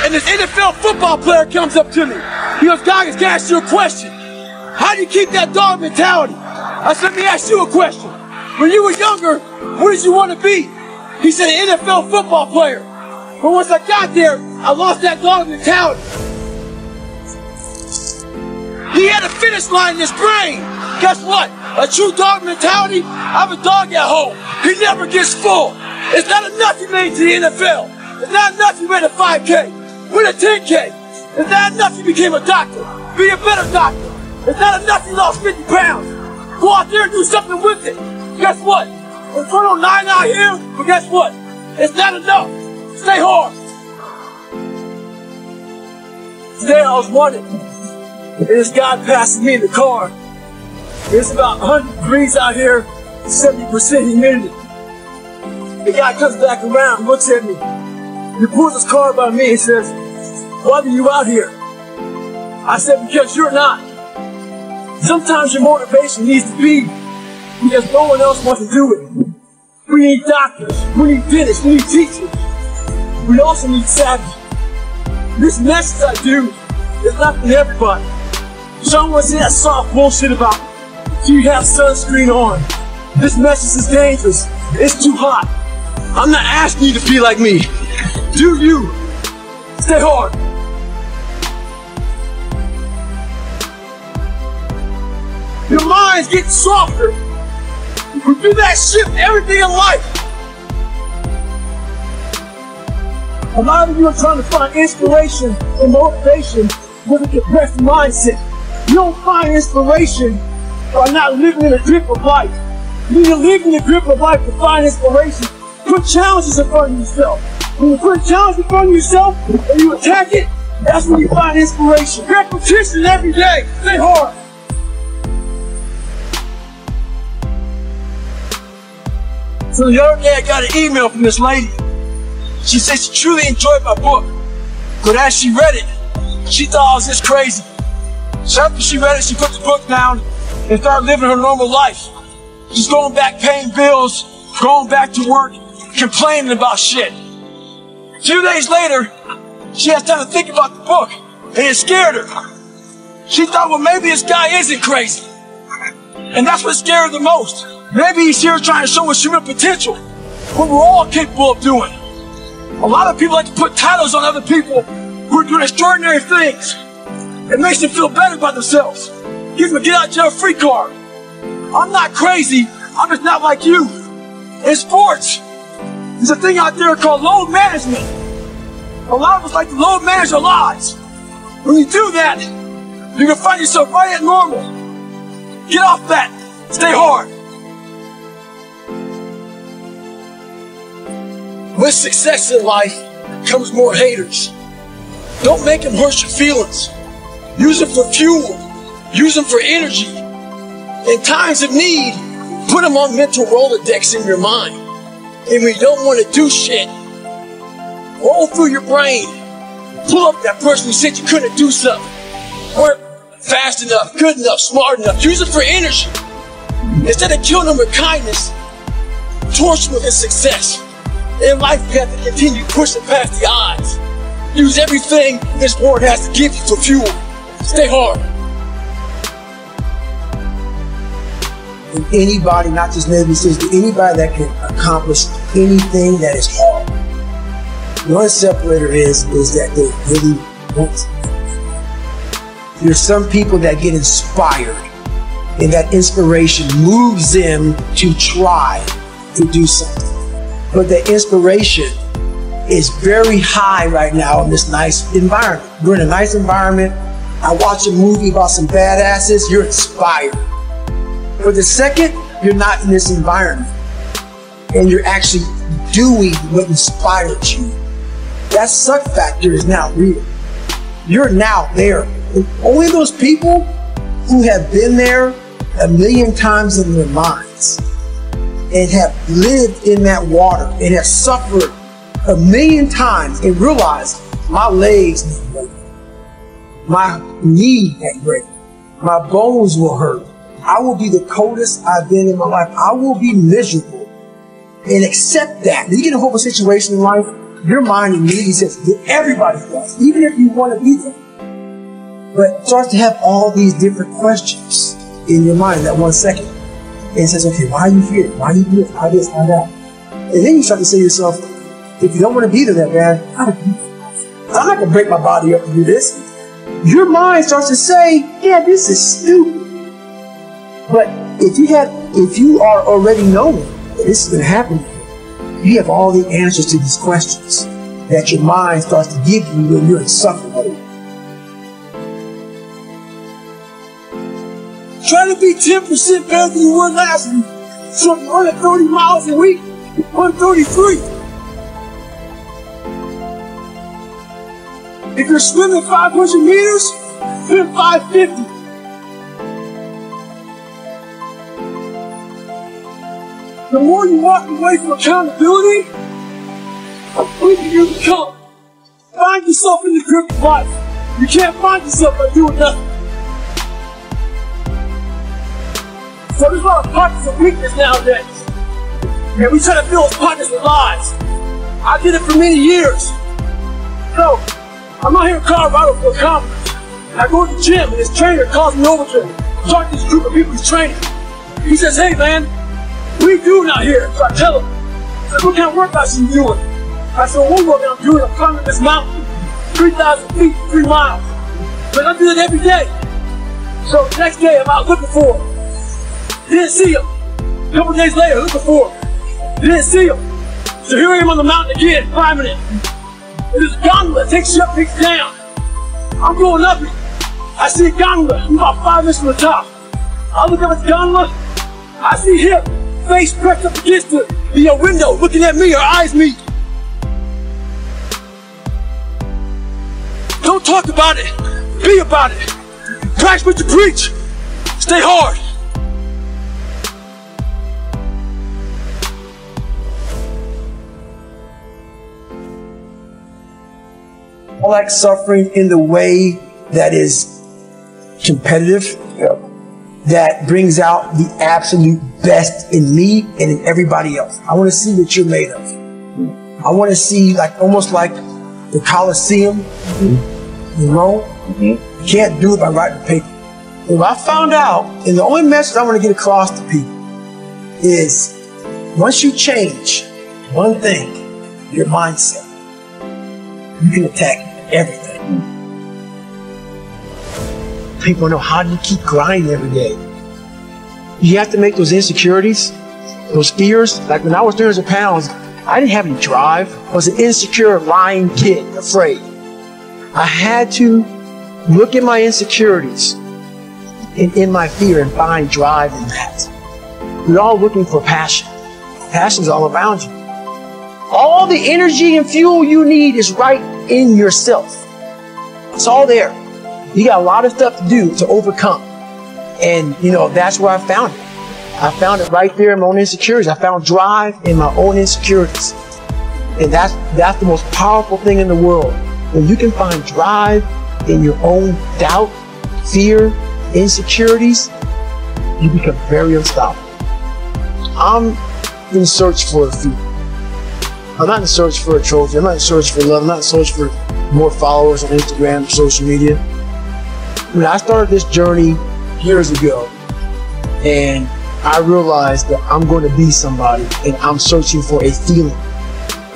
And this NFL football player comes up to me. He goes, Goggins, can I ask you a question? How do you keep that dog mentality? I said, let me ask you a question. When you were younger, what did you want to be? He said, an NFL football player. But once I got there, I lost that dog mentality. He had a finish line in his brain. Guess what? A true dog mentality, I have a dog at home. He never gets full. It's not enough he made to the NFL. It's not enough he ran a 5K, win a 10K. It's not enough he became a doctor, be a better doctor. It's not enough he lost 50 pounds. Go out there and do something with it. Guess what? We're 9 out here, but guess what? It's not enough. Stay hard. Today I was running, and this guy passing me in the car. It's about 100 degrees out here, 70% humidity. The guy comes back around, looks at me. He pulls his car by me and says, why are you out here? I said, because you're not. Sometimes your motivation needs to be because no one else wants to do it. We need doctors, we need dentists, we need teachers. We also need savages. This message I do is not for everybody. Someone said that soft bullshit about, do you have sunscreen on? This message is dangerous. It's too hot. I'm not asking you to be like me. Do you? Stay hard. Your mind's getting softer. We do that shit in everything in life. A lot of you are trying to find inspiration and motivation with a depressed mindset. You don't find inspiration by not living in a grip of life. You need to live in the grip of life to find inspiration. Put challenges in front of yourself. When you put a challenge in front of yourself and you attack it, that's when you find inspiration. Repetition every day. Stay hard. So the other day I got an email from this lady. She said she truly enjoyed my book, but as she read it, she thought I was just crazy. So after she read it, she put the book down and started living her normal life. Just going back paying bills, going back to work, complaining about shit. A few days later, she has time to think about the book, and it scared her. She thought, well, maybe this guy isn't crazy. And that's what scared her the most. Maybe he's here trying to show us human potential, what we're all capable of doing. A lot of people like to put titles on other people who are doing extraordinary things. It makes them feel better about themselves. Gives them a get out of jail free card. I'm not crazy, I'm just not like you. In sports, there's a thing out there called load management. A lot of us like to load manage our lives. When you do that, you're gonna find yourself right at normal. Get off that, stay hard. With success in life comes more haters. Don't make them hurt your feelings. Use them for fuel. Use them for energy. In times of need, put them on mental Rolodex in your mind. And when you don't want to do shit, roll through your brain. Pull up that person who said you couldn't do something. Work fast enough, good enough, smart enough. Use it for energy. Instead of killing them with kindness, torture them with success. In life, you have to continue pushing past the odds. Use everything this world has to give you for fuel. Stay hard. And anybody, not just Navy SEALs, but anybody that can accomplish anything that is hard. The only separator is that they really want to. There's some people that get inspired, and that inspiration moves them to try to do something. But the inspiration is very high right now in this nice environment. We're in a nice environment. I watch a movie about some badasses, you're inspired. But the second you're not in this environment and you're actually doing what inspired you, that suck factor is now real. You're now there. And only those people who have been there a million times in their minds and have lived in that water and have suffered a million times and realized my legs need break, my knee had break, my bones will hurt. I will be the coldest I've been in my life. I will be miserable and accept that. You get in a horrible situation in life, your mind immediately says, everybody does, even if you want to be there. But it starts to have all these different questions in your mind in that 1 second. And it says, okay, why are you here? Why are you here? Why this? Why that? And then you start to say to yourself, if you don't want to be there that bad, I'm not going to break my body up to do this. Your mind starts to say, yeah, this is stupid. But if you are already knowing that this is going to happen, you have all the answers to these questions that your mind starts to give you when you're in suffering mode. Try to be 10% better than you were last week. So you're running 30 miles a week, 133. If you're swimming 500 meters, swim 550. The more you walk away from accountability, the weaker you become. Find yourself in the grip of life. You can't find yourself by doing nothing. So there's a lot of pockets of weakness nowadays. And we try to fill those pockets with lies. I did it for many years. So, I'm out here in Colorado for a conference. I go to the gym and this trainer calls me over to him. Talk to this group of people he's training. He says, hey man, what are you doing out here? So I tell him, I said, what kind of workouts are you doing? I said, well, one workout I'm doing, I'm climbing this mountain, 3,000 feet, 3 miles. But I do that every day. So the next day I'm out looking for him. Didn't see him. A couple days later, looking for him. Didn't see him. So here I am on the mountain again, climbing it. And there's a gondola that takes you up, takes you down. I'm going up it. I see a gondola. I'm about 5 minutes from the top. I look up at the gondola. I see him, face pressed up against the window, looking at me, our eyes meet. Don't talk about it. Be about it. Practice what you preach. Stay hard. I like suffering in the way that is competitive, that brings out the absolute best in me and in everybody else. I want to see what you're made of. I want to see, like, almost like the Colosseum in Rome. You can't do it by writing paper. If I found out, and the only message I want to get across to people is, once you change one thing, your mindset, you can attack everything. People know, how do you keep grinding every day? You have to make those insecurities, those fears. Like when I was 300 pounds, I didn't have any drive. I was an insecure, lying kid, afraid. I had to look at my insecurities and in my fear and find drive in that. We're all looking for passion. Passion's all around you. All the energy and fuel you need is right in yourself. It's all there. You got a lot of stuff to do to overcome. And, that's where I found it. I found it right there in my own insecurities. I found drive in my own insecurities. And that's the most powerful thing in the world. When you can find drive in your own doubt, fear, insecurities, you become very unstoppable. I'm in search for a fear. I'm not in search for a trophy. I'm not in search for love. I'm not in search for more followers on Instagram or social media. When I started this journey years ago, and I realized that I'm going to be somebody, and I'm searching for a feeling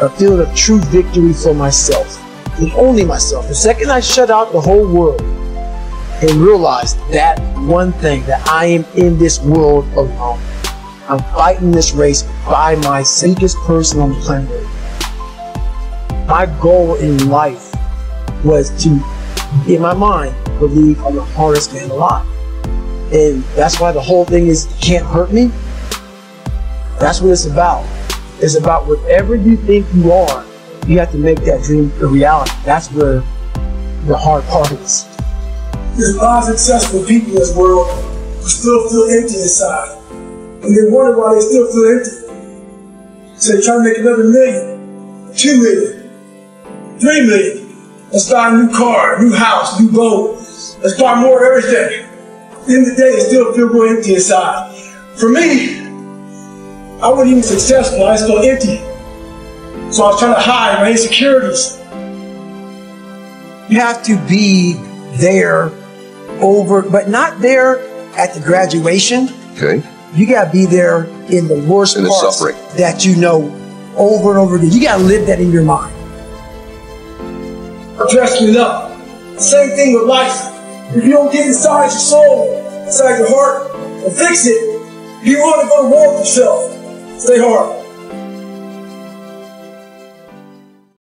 of true victory for myself, and only myself. The second I shut out the whole world and realized that one thing, that I am in this world alone. I'm fighting this race by myself, weakest person on the planet Earth. My goal in life was to, in my mind, believe I'm the hardest man alive. And that's why the whole thing is, can't hurt me. That's what it's about. It's about whatever you think you are, you have to make that dream a reality. That's where the hard part is. There's a lot of successful people in this world who still feel empty inside. And they wonder why they still feel empty. So they try to make another million, 2 million, 3 million. Let's buy a new car, a new house, new boat. Let's buy more of everything. At the end of the day, they still feel real empty inside. For me, I wasn't even successful. I just felt empty. So I was trying to hide my insecurities. You have to be there but not there at the graduation. Okay. You got to be there in the worst In the parts suffering. that you know over and over again. You got to live that in your mind. Dress me up. Same thing with life. If you don't get inside your soul, inside your heart, and fix it, you want to go to war with yourself. Stay hard.